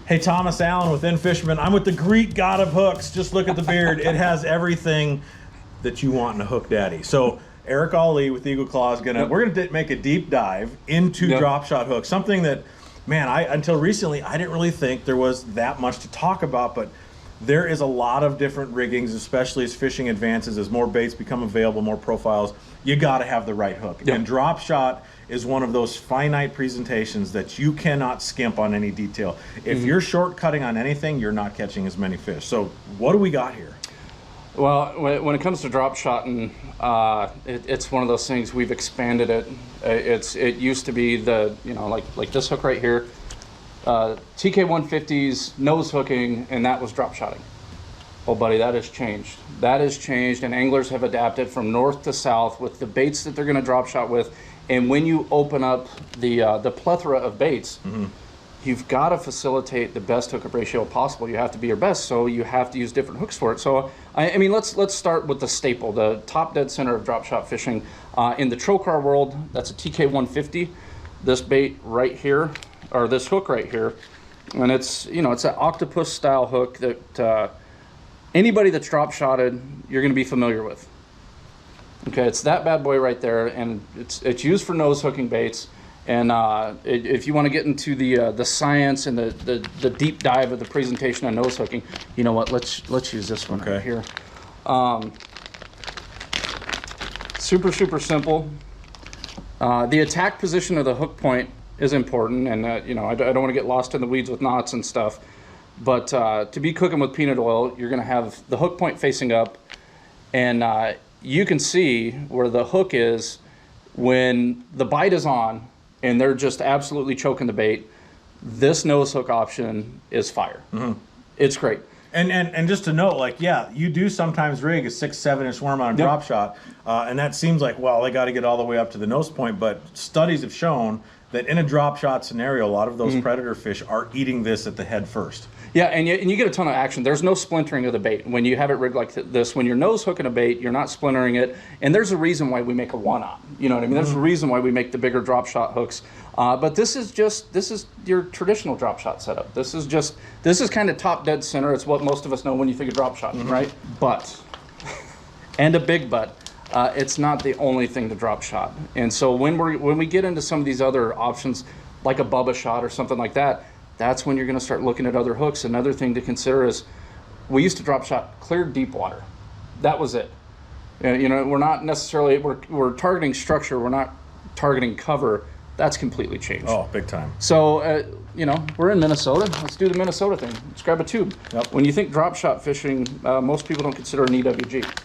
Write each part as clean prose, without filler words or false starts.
Hey, Thomas Allen with In-Fisherman. I'm with the Greek god of hooks. Just look at the beard. It has everything that you want in a hook daddy. So Eric Allee with Eagle Claw is we're gonna make a deep dive into drop shot hooks. Something that, man, until recently I didn't really think there was that much to talk about, but there is a lot of different riggings, especially as fishing advances, as more baits become available, more profiles. You got to have the right hook. And drop shot is one of those finite presentations that you cannot skimp on any detail. If you're shortcutting on anything, you're not catching as many fish. So what do we got here? Well, when it comes to drop shotting, it's one of those things. We've expanded it. It used to be the, like this hook right here, TK150s, nose hooking, and that was drop shotting. Oh, buddy, that has changed. That has changed, and anglers have adapted from north to south with the baits that they're going to drop shot with. And when you open up the plethora of baits, you've got to facilitate the best hookup ratio possible. You have to be your best, so you have to use different hooks for it. So, I mean, let's start with the staple, the top dead center of drop shot fishing. In the trocar world, that's a TK150. This bait right here, or this hook right here, and it's it's an octopus style hook that anybody that's drop shotted, you're going to be familiar with. Okay, it's that bad boy right there, and it's used for nose hooking baits. And if you want to get into the science and the deep dive of the presentation on nose hooking, you know what? Let's use this one right here. Super simple. The attack position of the hook point is important, and I don't want to get lost in the weeds with knots and stuff. But to be cooking with peanut oil, you're going to have the hook point facing up, and you can see where the hook is when the bite is on and they're just absolutely choking the bait. This nose hook option is fire. It's great. And just to note, like, yeah, you do sometimes rig a 6-7 inch worm on a drop shot, and that seems like, well, they got to get all the way up to the nose point, but studies have shown that in a drop shot scenario, a lot of those predator fish are eating this at the head first. Yeah, and you get a ton of action. There's no splintering of the bait. When you have it rigged like this, when you're nose hooking a bait, you're not splintering it. And there's a reason why we make a one-on. You know what I mean? There's a reason why we make the bigger drop shot hooks. But this is your traditional drop shot setup. This is kind of top dead center. It's what most of us know when you think of drop shot, right? But, and a big but, it's not the only thing to drop shot. And so when we get into some of these other options, like a Bubba shot or something like that, that's when you're going to start looking at other hooks. Another thing to consider is we used to drop shot clear deep water. That was it. We're not necessarily, we're targeting structure. We're not targeting cover. That's completely changed. Oh, big time. So, we're in Minnesota. Let's do the Minnesota thing. Let's grab a tube. When you think drop shot fishing, most people don't consider an EWG.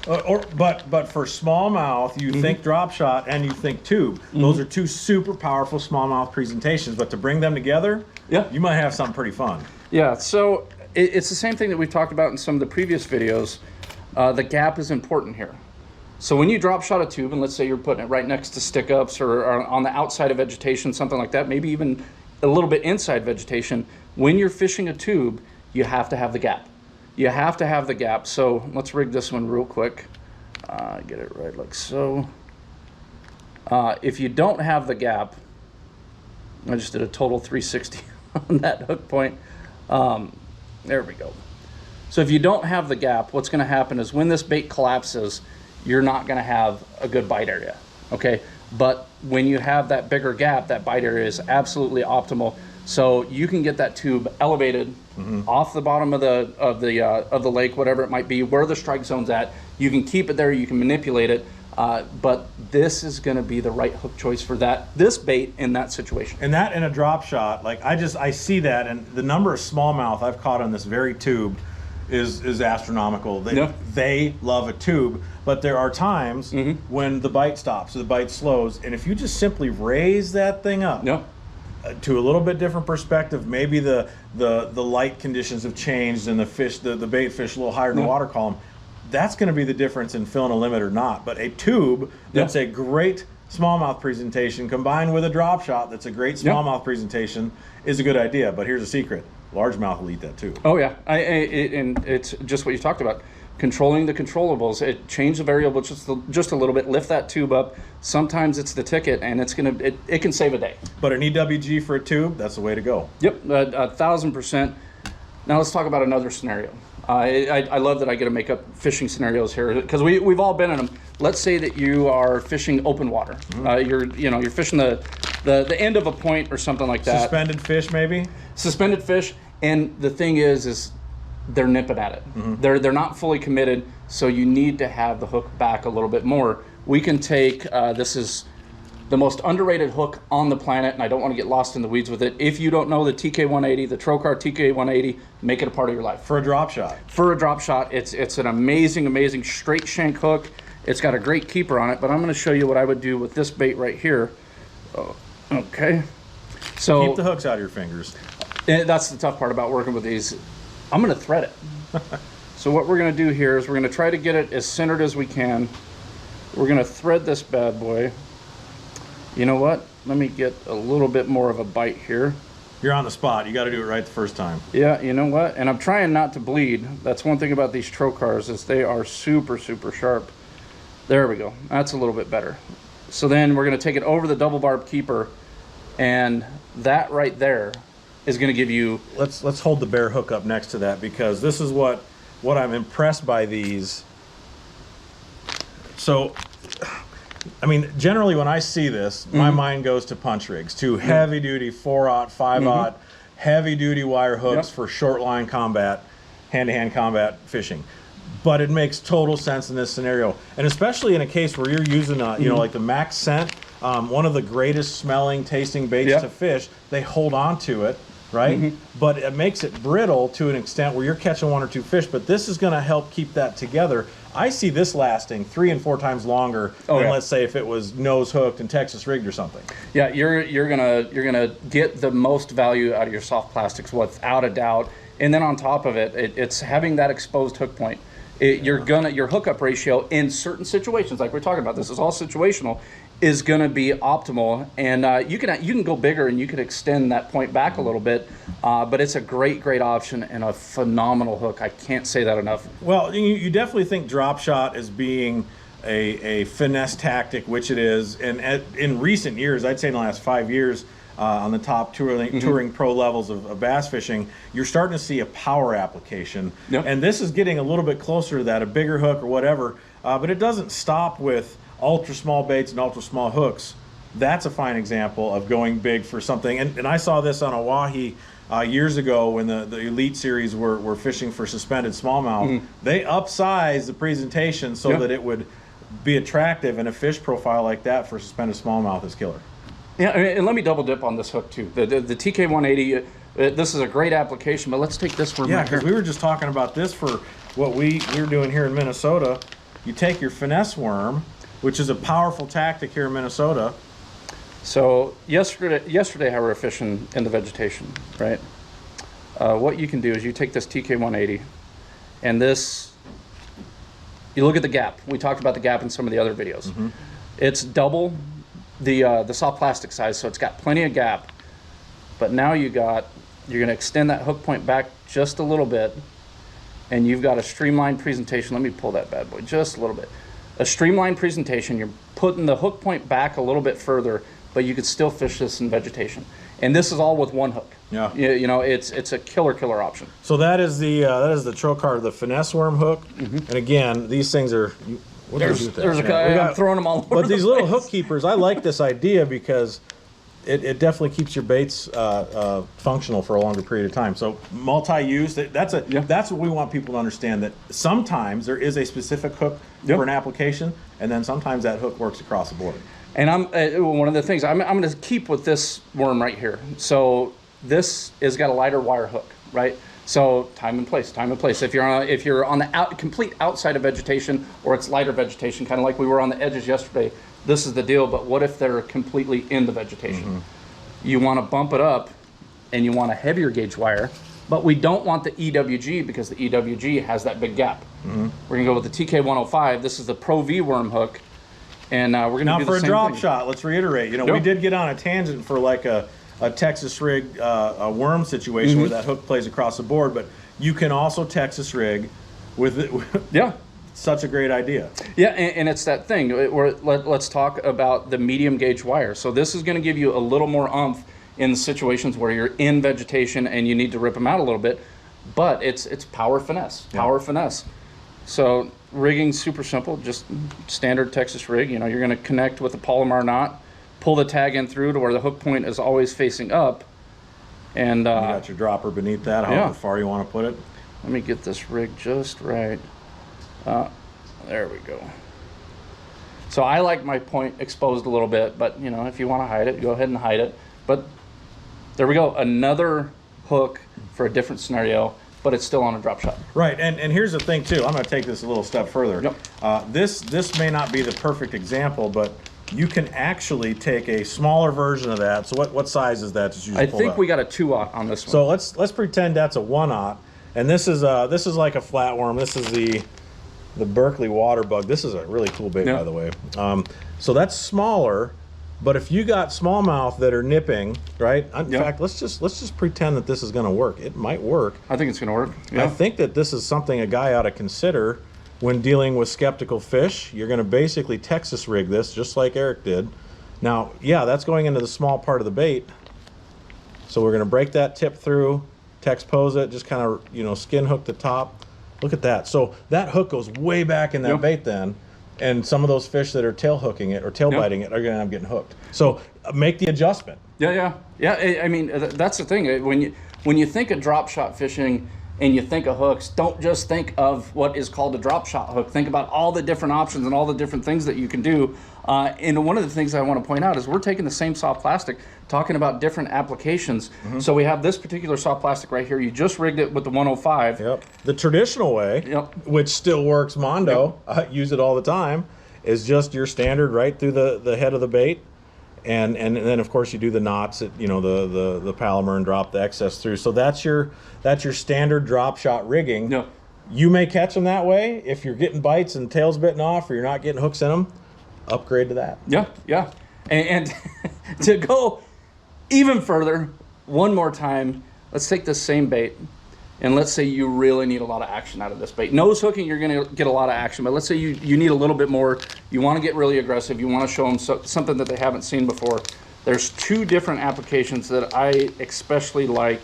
But for smallmouth, you think drop shot and you think tube. Those are two super powerful smallmouth presentations. But to bring them together, you might have something pretty fun. Yeah. So it's the same thing that we've talked about in some of the previous videos. The gap is important here. So when you drop shot a tube, and let's say you're putting it right next to stick ups or on the outside of vegetation, something like that, maybe even a little bit inside vegetation. When you're fishing a tube, you have to have the gap. You have to have the gap. So let's rig this one real quick. Get it right like so. If you don't have the gap, I just did a total 360 on that hook point. There we go. So if you don't have the gap, what's going to happen is when this bait collapses, you're not going to have a good bite area. Okay, but when you have that bigger gap, that bite area is absolutely optimal. So you can get that tube elevated off the bottom of the lake, whatever it might be, where the strike zone's at. You can keep it there, you can manipulate it, but this is going to be the right hook choice for this bait in that situation. And that in a drop shot, like I see that, and the number of smallmouth I've caught on this very tube is astronomical. They love a tube, but there are times when the bite stops or the bite slows, and if you just simply raise that thing up to a little bit different perspective, maybe the light conditions have changed and the bait fish a little higher in the water column, that's going to be the difference in filling a limit or not. But a tube that's a great smallmouth presentation combined with a drop shot that's a great smallmouth presentation is a good idea. But here's a secret: largemouth will eat that too. Oh yeah, and it's just what you talked about. controlling the controllables. It change the variable just a little bit, lift that tube up. Sometimes it's the ticket, and it can save a day. But an EWG for a tube, that's the way to go. Yep, 1,000%. Now let's talk about another scenario. I love that I get to make up fishing scenarios here, because we've all been in them. Let's say that you are fishing open water. You're fishing the end of a point or something like that. Suspended fish, maybe. Suspended fish, and the thing is they're nipping at it. They're not fully committed, so you need to have the hook back a little bit more. We can take this is the most underrated hook on the planet, and I don't want to get lost in the weeds with it. If you don't know the TK180, the Trocar TK180, make it a part of your life. For a drop shot. For a drop shot, it's an amazing straight shank hook. It's got a great keeper on it, but I'm going to show you what I would do with this bait right here. Oh, okay. So keep the hooks out of your fingers. That's the tough part about working with these. I'm going to thread it. So what we're going to do here is we're going to try to get it as centered as we can. We're going to thread this bad boy. You know what? Let me get a little bit more of a bite here. You're on the spot. You got to do it right the first time. Yeah, you know what? And I'm trying not to bleed. That's one thing about these Trocars, is they are super sharp. There we go. That's a little bit better. So then we're going to take it over the double barb keeper, and that right there is going to give you... Let's hold the bare hook up next to that, because this is what I'm impressed by these. So, I mean, generally when I see this, my mind goes to punch rigs, to heavy-duty 4/0, 5/0, heavy-duty wire hooks for short line combat, hand-to-hand combat fishing. But it makes total sense in this scenario, and especially in a case where you're using like the Max Scent, one of the greatest smelling, tasting baits to fish. They hold on to it, right? But it makes it brittle to an extent where you're catching 1 or 2 fish. But this is going to help keep that together. I see this lasting 3 and 4 times longer than let's say if it was nose hooked and Texas rigged or something. Yeah, you're gonna get the most value out of your soft plastics without a doubt. And then on top of it, it's having that exposed hook point. Your hookup ratio in certain situations, like we're talking about, this is all situational, is going to be optimal, and you can go bigger and you can extend that point back a little bit, but it's a great option and a phenomenal hook. I can't say that enough. Well, you definitely think drop shot as being a finesse tactic, which it is, and in recent years, I'd say in the last 5 years, on the top touring pro levels of bass fishing, you're starting to see a power application. And this is getting a little bit closer to that, a bigger hook or whatever, but it doesn't stop with ultra small baits and ultra small hooks. That's a fine example of going big for something. And I saw this on Oahe years ago when the Elite Series were fishing for suspended smallmouth. They upsized the presentation so that it would be attractive, and a fish profile like that for suspended smallmouth is killer. Yeah, and let me double dip on this hook too. The TK180, this is a great application, but let's take this one. Yeah, because we were just talking about this for what we're doing here in Minnesota. You take your finesse worm, which is a powerful tactic here in Minnesota. So yesterday how we were fishing in the vegetation, right? What you can do is you take this TK180, and you look at the gap. We talked about the gap in some of the other videos. It's double the soft plastic size, so it's got plenty of gap. But now you're going to extend that hook point back just a little bit, and you've got a streamlined presentation. Let me pull that bad boy just a little bit. A streamlined presentation. You're putting the hook point back a little bit further, but you could still fish this in vegetation. And this is all with one hook. Yeah. You know, it's a killer option. So that is the Trocar, the finesse worm hook. And again, these things are. I'm throwing them all over. But these little hook keepers, I like this idea because it definitely keeps your baits functional for a longer period of time. So multi-use, that's what we want people to understand, that sometimes there is a specific hook for an application, and then sometimes that hook works across the board. And one of the things I'm going to keep with this worm right here. So this has got a lighter wire hook, right? So time and place. If you're on the complete outside of vegetation, or it's lighter vegetation, kind of like we were on the edges yesterday, this is the deal. But what if they're completely in the vegetation? You want to bump it up, and you want a heavier gauge wire, but we don't want the EWG because the EWG has that big gap. We're gonna go with the TK105. This is the Pro V worm hook, and we're gonna do the same thing. Now for a drop shot, let's reiterate. We did get on a tangent for like a Texas rig a worm situation where that hook plays across the board, but you can also Texas rig with it. Yeah. Such a great idea. Yeah, and it's that thing. Let's talk about the medium gauge wire. So this is going to give you a little more oomph in situations where you're in vegetation and you need to rip them out a little bit, but it's power finesse, finesse. So rigging's super simple, just standard Texas rig. You know, you're going to connect with a Palomar knot, pull the tag in through to where the hook point is always facing up, and you got your dropper beneath that, however far you want to put it. Let me get this rig just right. There we go. So I like my point exposed a little bit, but you know, if you want to hide it, go ahead and hide it. But there we go, another hook for a different scenario, but it's still on a drop shot. Right, and here's the thing too. I'm going to take this a little step further. Yep. This may not be the perfect example, but you can actually take a smaller version of that. So what size is that? I think we got a 2/0 on this one. So let's pretend that's a 1/0, and this is like a flatworm. This is the Berkeley water bug. This is a really cool bait, by the way. So that's smaller, but if you got smallmouth that are nipping, right? In fact, let's just pretend that this is going to work. It might work. I think it's going to work. Yeah. I think that this is something a guy ought to consider when dealing with skeptical fish. You're going to basically Texas rig this, just like Eric did. Now, that's going into the small part of the bait. So we're going to break that tip through, Tex-pose it, just kind of, you know, skin hook the top. Look at that. So that hook goes way back in that bait then, and some of those fish that are tail hooking it or tail biting it are going to end up getting hooked. So make the adjustment. Yeah. I mean, that's the thing. When you think of drop shot fishing and you think of hooks, don't just think of what is called a drop shot hook. Think about all the different options and all the different things that you can do. And one of the things I want to point out is we're taking the same soft plastic, talking about different applications. So we have this particular soft plastic right here. You just rigged it with the 105. Yep. The traditional way, which still works mondo, I use it all the time, is just your standard right through the head of the bait. And then of course you do the knots at, you know, the Palomar and drop the excess through. So that's your standard drop shot rigging. Yeah. You may catch them that way if you're getting bites and tails bitten off, or you're not getting hooks in them. Upgrade to that. Yeah. And to go even further, one more time, let's take this same bait, and let's say you really need a lot of action out of this bait. Nose hooking, you're going to get a lot of action, but let's say you need a little bit more. You want to get really aggressive. You want to show them something that they haven't seen before. There's two different applications that I especially like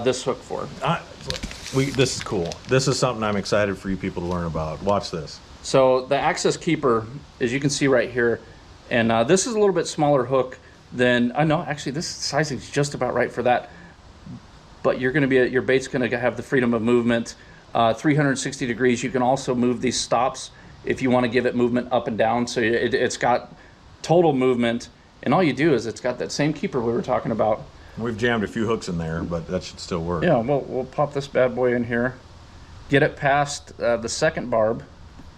this hook for. This is cool. This is something I'm excited for you people to learn about. Watch this. So the Access Keeper, as you can see right here, and this is a little bit smaller hook than, no, actually this sizing is just about right for that. But you're going to your bait's going to have the freedom of movement, 360 degrees. You can also move these stops if you want to give it movement up and down. So it's got total movement, and all you do is it's got that same keeper we were talking about. We've jammed a few hooks in there, but that should still work. Yeah, we'll pop this bad boy in here, get it past the second barb,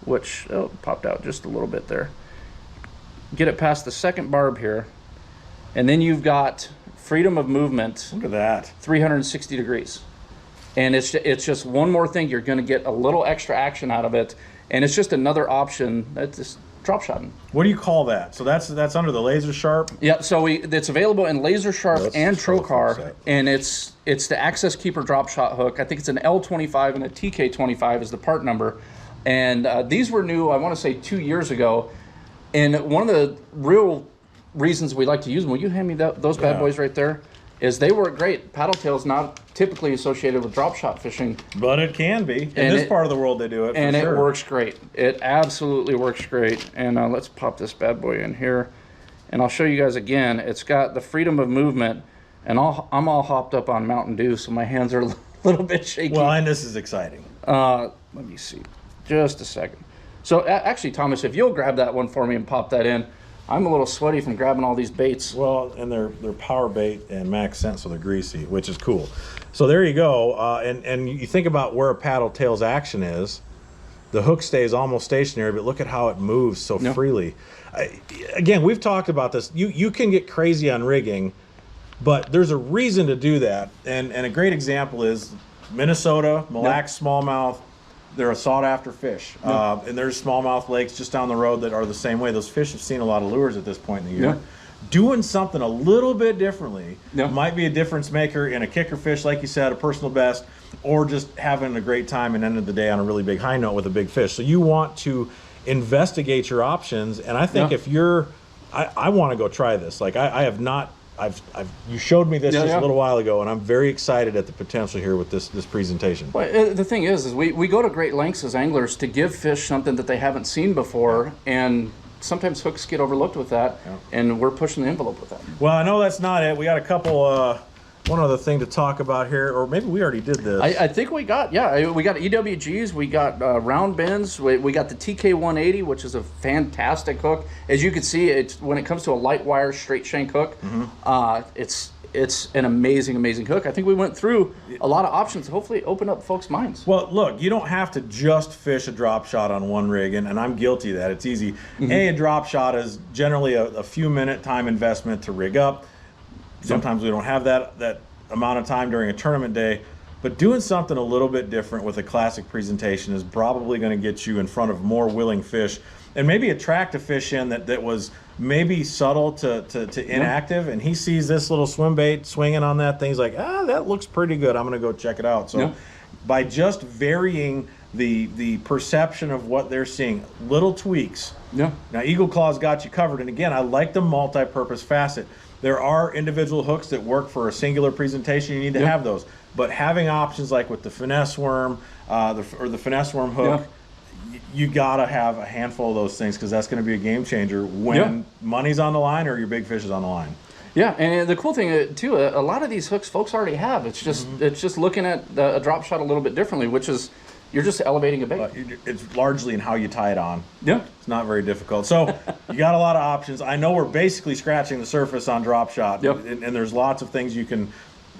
which popped out just a little bit there. Get it past the second barb here, and then you've got freedom of movement. Look at that. 360 degrees. And it's just one more thing. You're going to get a little extra action out of it, and it's just another option. That's drop shotting. What do you call that? So that's under the laser sharp? Yeah, so it's available in laser sharp and trocar, and it's the Access Keeper drop shot hook. I think it's an L25 and a TK25 is the part number. And these were new, I want to say 2 years ago. And one of the real reasons we like to use them, will you hand me those bad boys right there? Is they work great. Paddle tail's not typically associated with drop shot fishing. But it can be. In this part of the world they do it, and it works great. It absolutely works great. And let's pop this bad boy in here. And I'll show you guys again. It's got the freedom of movement. And I'm all hopped up on Mountain Dew, so my hands are a little bit shaky. Well, and this is exciting. Let me see. Just a second. So actually, Thomas, if you'll grab that one for me and pop that in. I'm a little sweaty from grabbing all these baits. Well, and they're power bait and max scent, so they're greasy, which is cool. So there you go. And you think about where a paddle tail's action is. The hook stays almost stationary, but look at how it moves so freely. Again, we've talked about this. You can get crazy on rigging, but there's a reason to do that. And a great example is Minnesota, Mille Lacs smallmouth. They're a sought-after fish. And there's smallmouth lakes just down the road that are the same way. Those fish have seen a lot of lures at this point in the year. Doing something a little bit differently might be a difference maker in a kicker fish, like you said, a personal best, or just having a great time and end of the day on a really big high note with a big fish. So you want to investigate your options, and I think if you're, I want to go try this. Like I have not. You showed me this just a little while ago, and I'm very excited at the potential here with this presentation. Well, the thing is we go to great lengths as anglers to give fish something that they haven't seen before, and sometimes hooks get overlooked with that, and we're pushing the envelope with that. Well, I know that's not it. We got a couple. One other thing to talk about here, or maybe we already did this. I think we got EWGs, we got round bends, we got the TK180, which is a fantastic hook. As you can see, it's when it comes to a light wire straight shank hook, it's an amazing hook. I think we went through a lot of options. Hopefully it opened up folks' minds. Well, look, you don't have to just fish a drop shot on one rig, and I'm guilty of that. It's easy. A drop shot is generally a few minute time investment to rig up. Sometimes we don't have that amount of time during a tournament day, but doing something a little bit different with a classic presentation is probably going to get you in front of more willing fish, and maybe attract a fish in that was maybe subtle to inactive, and he sees this little swim bait swinging on that thing. He's like, that looks pretty good. I'm going to go check it out. So by just varying the perception of what they're seeing, little tweaks. Now Eagle Claw's got you covered, and again, I like the multi-purpose facet. There are individual hooks that work for a singular presentation. You need to have those. But having options like with the finesse worm or the finesse worm hook, you got to have a handful of those things, because that's going to be a game changer when money's on the line or your big fish is on the line. Yeah, and the cool thing too, a lot of these hooks folks already have. It's just looking at a drop shot a little bit differently, which is you're just elevating a bait. It's largely in how you tie it on. It's not very difficult. So you got a lot of options. I know we're basically scratching the surface on drop shot, and there's lots of things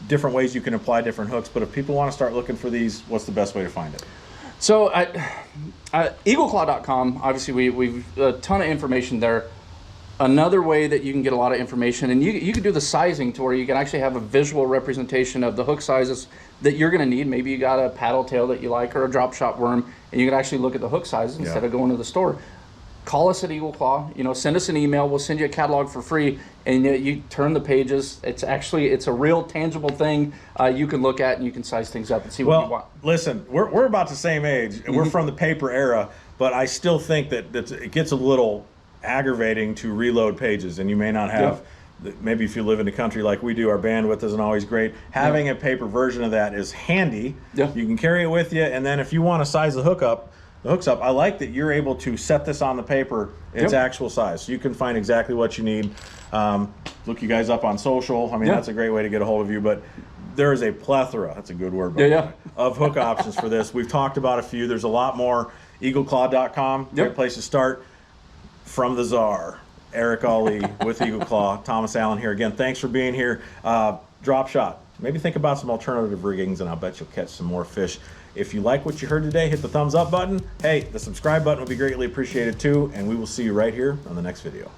different ways you can apply different hooks. But if people want to start looking for these, what's the best way to find it? So eagleclaw.com, obviously we've a ton of information there. Another way that you can get a lot of information, and you can do the sizing to where you can actually have a visual representation of the hook sizes that you're going to need. Maybe you got a paddle tail that you like, or a drop shot worm, and you can actually look at the hook sizes instead of going to the store. Call us at Eagle Claw, send us an email. We'll send you a catalog for free, and you turn the pages. It's a real tangible thing you can look at, and you can size things up and see what you want. Listen, we're about the same age, and we're from the paper era, but I still think that it gets a little aggravating to reload pages, and you may not have maybe if you live in the country like we do, our bandwidth isn't always great. Having a paper version of that is handy. You can carry it with you, and then if you want to size the hooks up, I like that you're able to set this on the paper its actual size, so you can find exactly what you need. Look you guys up on social. I mean, that's a great way to get a hold of you, but there is a plethora, that's a good word, of hook options for this. We've talked about a few. There's a lot more. EagleClaw.com, great place to start. From the Czar, Eric Allee with Eagle Claw, Thomas Allen here again. Thanks for being here. Drop shot. Maybe think about some alternative riggings, and I'll bet you'll catch some more fish. If you like what you heard today, hit the thumbs up button. Hey, the subscribe button would be greatly appreciated too, and we will see you right here on the next video.